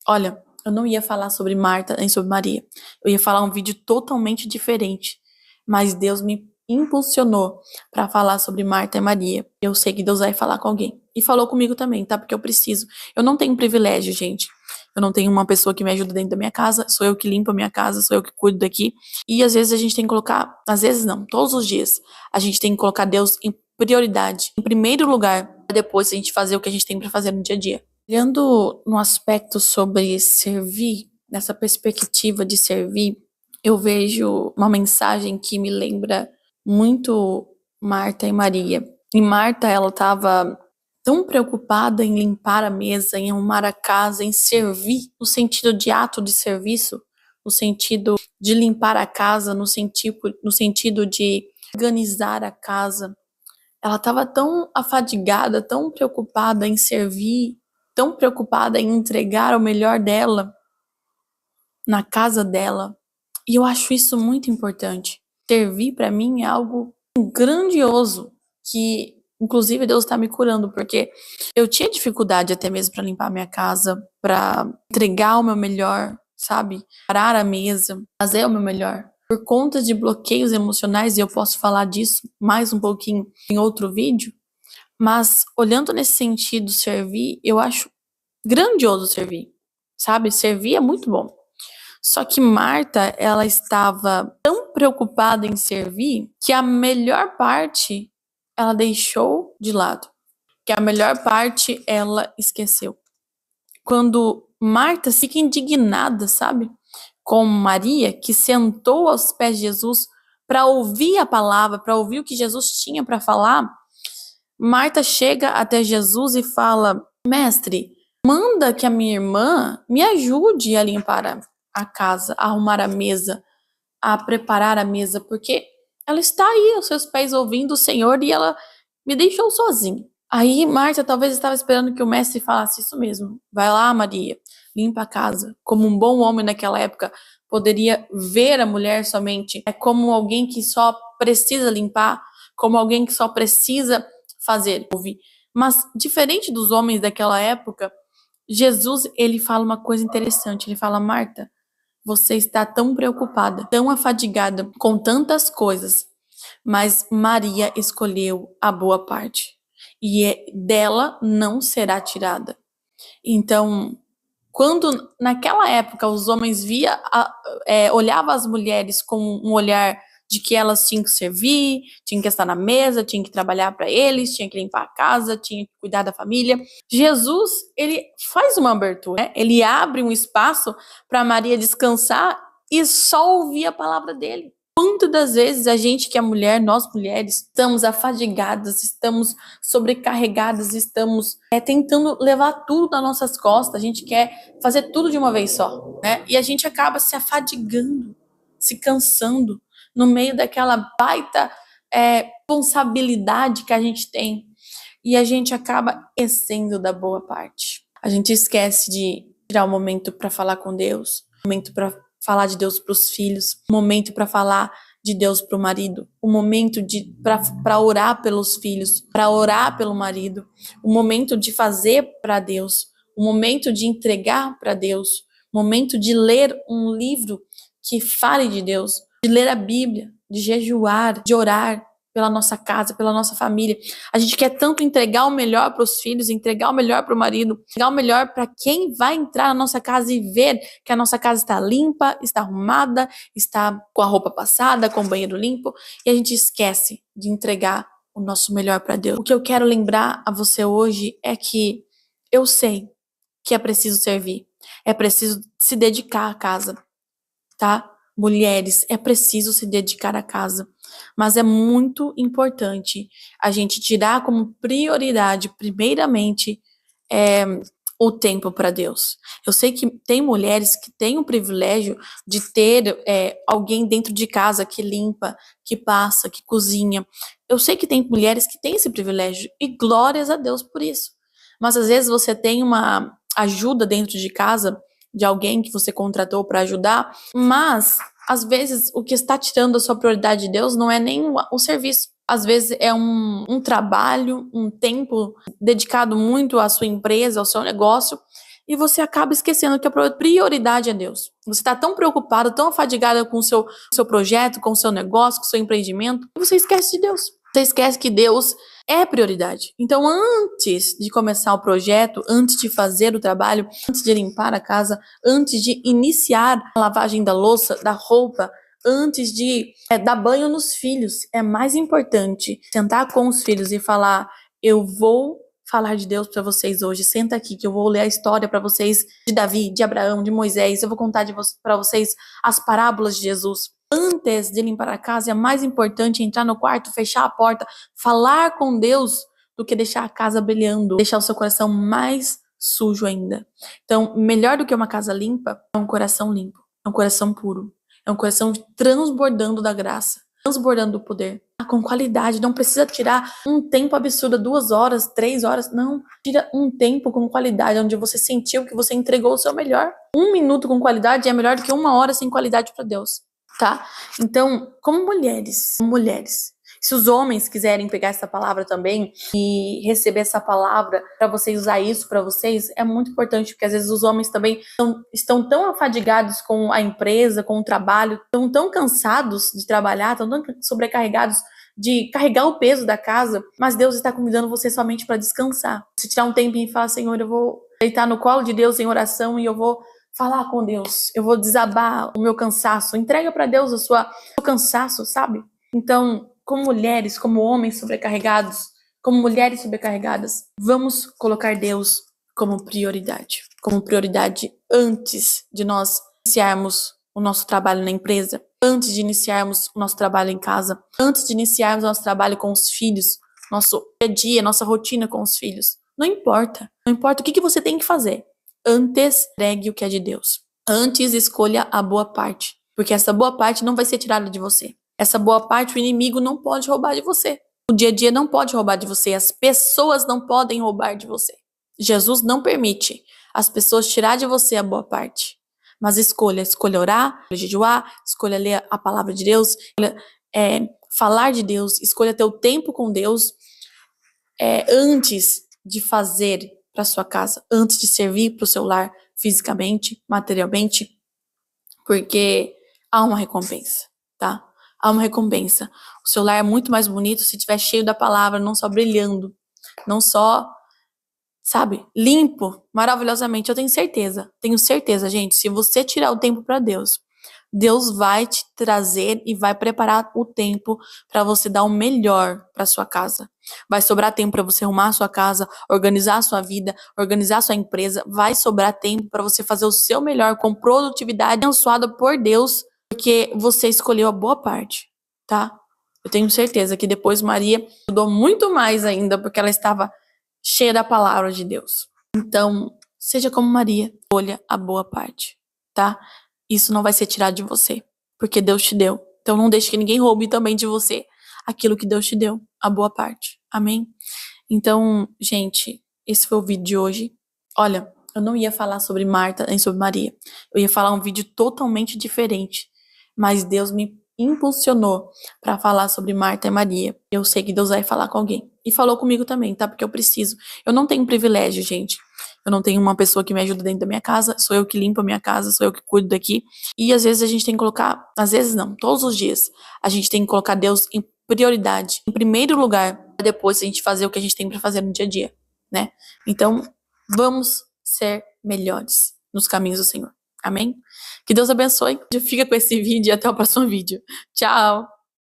Olha, eu não ia falar sobre Marta nem sobre Maria. Eu ia falar um vídeo totalmente diferente. Mas Deus me impulsionou para falar sobre Marta e Maria. Eu sei que Deus vai falar com alguém. E falou comigo também, tá? Porque eu preciso. Eu não tenho privilégio, gente. Eu não tenho uma pessoa que me ajuda dentro da minha casa. Sou eu que limpo a minha casa, sou eu que cuido daqui. E às vezes a gente tem que colocar, às vezes não, todos os dias, a gente tem que colocar Deus em prioridade, em primeiro lugar, para depois a gente fazer o que a gente tem para fazer no dia a dia. Olhando no aspecto sobre servir, nessa perspectiva de servir, eu vejo uma mensagem que me lembra muito Marta e Maria. E Marta, ela estava tão preocupada em limpar a mesa, em arrumar a casa, em servir, no sentido de ato de serviço, no sentido de limpar a casa, no sentido de organizar a casa. Ela estava tão afadigada, tão preocupada em servir, tão preocupada em entregar o melhor dela na casa dela. E eu acho isso muito importante. Servir para mim é algo grandioso que, inclusive, Deus está me curando, porque eu tinha dificuldade até mesmo para limpar minha casa, para entregar o meu melhor, sabe? Parar a mesa, fazer o meu melhor. Por conta de bloqueios emocionais, e eu posso falar disso mais um pouquinho em outro vídeo, mas olhando nesse sentido, servir, eu acho grandioso servir, sabe? Servir é muito bom. Só que Marta, ela estava tão preocupada em servir que a melhor parte ela deixou de lado, que a melhor parte ela esqueceu. Quando Marta fica indignada, sabe? Com Maria, que sentou aos pés de Jesus para ouvir a palavra, para ouvir o que Jesus tinha para falar, Marta chega até Jesus e fala: Mestre, manda que a minha irmã me ajude a limpar a casa, a arrumar a mesa, a preparar a mesa, porque ela está aí aos seus pés ouvindo o Senhor e ela me deixou sozinha. Aí Marta talvez estava esperando que o mestre falasse isso mesmo. Vai lá, Maria, limpa a casa. Como um bom homem naquela época poderia ver a mulher somente como alguém que só precisa limpar, como alguém que só precisa fazer, ouvir. Mas diferente dos homens daquela época, Jesus, ele fala uma coisa interessante. Ele fala: Marta, você está tão preocupada, tão afadigada com tantas coisas, mas Maria escolheu a boa parte e dela não será tirada. Então, quando naquela época os homens olhavam as mulheres com um olhar de que elas tinham que servir, tinham que estar na mesa, tinham que trabalhar para eles, tinham que limpar a casa, tinham que cuidar da família. Jesus, ele faz uma abertura, né? Ele abre um espaço para Maria descansar e só ouvir a palavra dele. Quantas das vezes a gente que é mulher, nós mulheres, estamos afadigadas, estamos sobrecarregadas, estamos tentando levar tudo nas nossas costas, a gente quer fazer tudo de uma vez só, né? E a gente acaba se afadigando, se cansando, no meio daquela baita responsabilidade que a gente tem. E a gente acaba esquecendo da boa parte. A gente esquece de tirar um momento para falar com Deus, um momento para falar de Deus para os filhos, um momento para falar de Deus para o marido, um momento para orar pelos filhos, para orar pelo marido, um momento de fazer para Deus, um momento de entregar para Deus, um momento de ler um livro que fale de Deus, de ler a Bíblia, de jejuar, de orar pela nossa casa, pela nossa família. A gente quer tanto entregar o melhor para os filhos, entregar o melhor para o marido, entregar o melhor para quem vai entrar na nossa casa e ver que a nossa casa está limpa, está arrumada, está com a roupa passada, com o banheiro limpo, e a gente esquece de entregar o nosso melhor para Deus. O que eu quero lembrar a você hoje é que eu sei que é preciso servir, é preciso se dedicar à casa, tá? Mulheres, é preciso se dedicar à casa, mas é muito importante a gente tirar como prioridade, primeiramente, o tempo para Deus. Eu sei que tem mulheres que têm o privilégio de ter alguém dentro de casa que limpa, que passa, que cozinha. Eu sei que tem mulheres que têm esse privilégio e glórias a Deus por isso. Mas às vezes você tem uma ajuda dentro de casa de alguém que você contratou para ajudar, mas às vezes o que está tirando a sua prioridade de Deus não é nem o serviço. Às vezes é um trabalho, um tempo dedicado muito à sua empresa, ao seu negócio, e você acaba esquecendo que a prioridade é Deus. Você está tão preocupado, tão afadigado com o seu projeto, com o seu negócio, com o seu empreendimento, que você esquece de Deus. Você esquece que Deus é prioridade. Então, antes de começar o projeto, antes de fazer o trabalho, antes de limpar a casa, antes de iniciar a lavagem da louça, da roupa, antes de dar banho nos filhos, é mais importante sentar com os filhos e falar: eu vou falar de Deus para vocês hoje. Senta aqui que eu vou ler a história para vocês de Davi, de Abraão, de Moisés. Eu vou contar para vocês as parábolas de Jesus. Antes de limpar a casa, é mais importante entrar no quarto, fechar a porta, falar com Deus, do que deixar a casa brilhando, deixar o seu coração mais sujo ainda. Então, melhor do que uma casa limpa é um coração limpo, é um coração puro, é um coração transbordando da graça, transbordando do poder, com qualidade. Não precisa tirar um tempo absurdo, 2 horas, 3 horas, não. Tira um tempo com qualidade, onde você sentiu que você entregou o seu melhor. 1 minuto com qualidade é melhor do que 1 hora sem qualidade para Deus, tá? Então, como mulheres, se os homens quiserem pegar essa palavra também e receber essa palavra para vocês usar isso para vocês, é muito importante, porque às vezes os homens também estão tão afadigados com a empresa, com o trabalho, estão tão cansados de trabalhar, estão tão sobrecarregados de carregar o peso da casa, mas Deus está convidando você somente para descansar. Se tirar um tempinho e falar: Senhor, eu vou deitar no colo de Deus em oração e eu vou falar com Deus, eu vou desabar o meu cansaço, entrega para Deus o seu cansaço, sabe? Então, como mulheres, como homens sobrecarregados, como mulheres sobrecarregadas, vamos colocar Deus como prioridade antes de nós iniciarmos o nosso trabalho na empresa, antes de iniciarmos o nosso trabalho em casa, antes de iniciarmos o nosso trabalho com os filhos, nosso dia a dia, nossa rotina com os filhos. Não importa o que você tem que fazer. Antes, pregue o que é de Deus. Antes, escolha a boa parte, porque essa boa parte não vai ser tirada de você. Essa boa parte o inimigo não pode roubar de você. O dia a dia não pode roubar de você. As pessoas não podem roubar de você. Jesus não permite as pessoas tirar de você a boa parte. Mas escolha orar, escolha jejuar, escolha ler a palavra de Deus, escolha falar de Deus, escolha ter o tempo com Deus antes de fazer para sua casa, antes de servir para o seu lar fisicamente, materialmente, porque há uma recompensa, tá? Há uma recompensa. O seu lar é muito mais bonito se estiver cheio da palavra, não só brilhando, não só, sabe, limpo maravilhosamente. Eu tenho certeza, gente, se você tirar o tempo para Deus, Deus vai te trazer e vai preparar o tempo para você dar o melhor para sua casa. Vai sobrar tempo para você arrumar a sua casa, organizar a sua vida, organizar a sua empresa. Vai sobrar tempo para você fazer o seu melhor com produtividade abençoada por Deus, porque você escolheu a boa parte, tá? Eu tenho certeza que depois Maria estudou muito mais ainda, porque ela estava cheia da palavra de Deus. Então, seja como Maria, escolha a boa parte, tá? Isso não vai ser tirado de você, porque Deus te deu. Então não deixe que ninguém roube também de você aquilo que Deus te deu, a boa parte. Amém? Então, gente, esse foi o vídeo de hoje. Olha, eu não ia falar sobre Marta nem sobre Maria. Eu ia falar um vídeo totalmente diferente, mas Deus me impulsionou para falar sobre Marta e Maria. Eu sei que Deus vai falar com alguém. E falou comigo também, tá? Porque eu preciso. Eu não tenho privilégio, gente. Eu não tenho uma pessoa que me ajuda dentro da minha casa, sou eu que limpo a minha casa, sou eu que cuido daqui. E às vezes a gente tem que colocar, às vezes não, todos os dias, a gente tem que colocar Deus em prioridade, em primeiro lugar, para depois a gente fazer o que a gente tem para fazer no dia a dia, né? Então, vamos ser melhores nos caminhos do Senhor. Amém? Que Deus abençoe. Fica com esse vídeo e até o próximo vídeo. Tchau!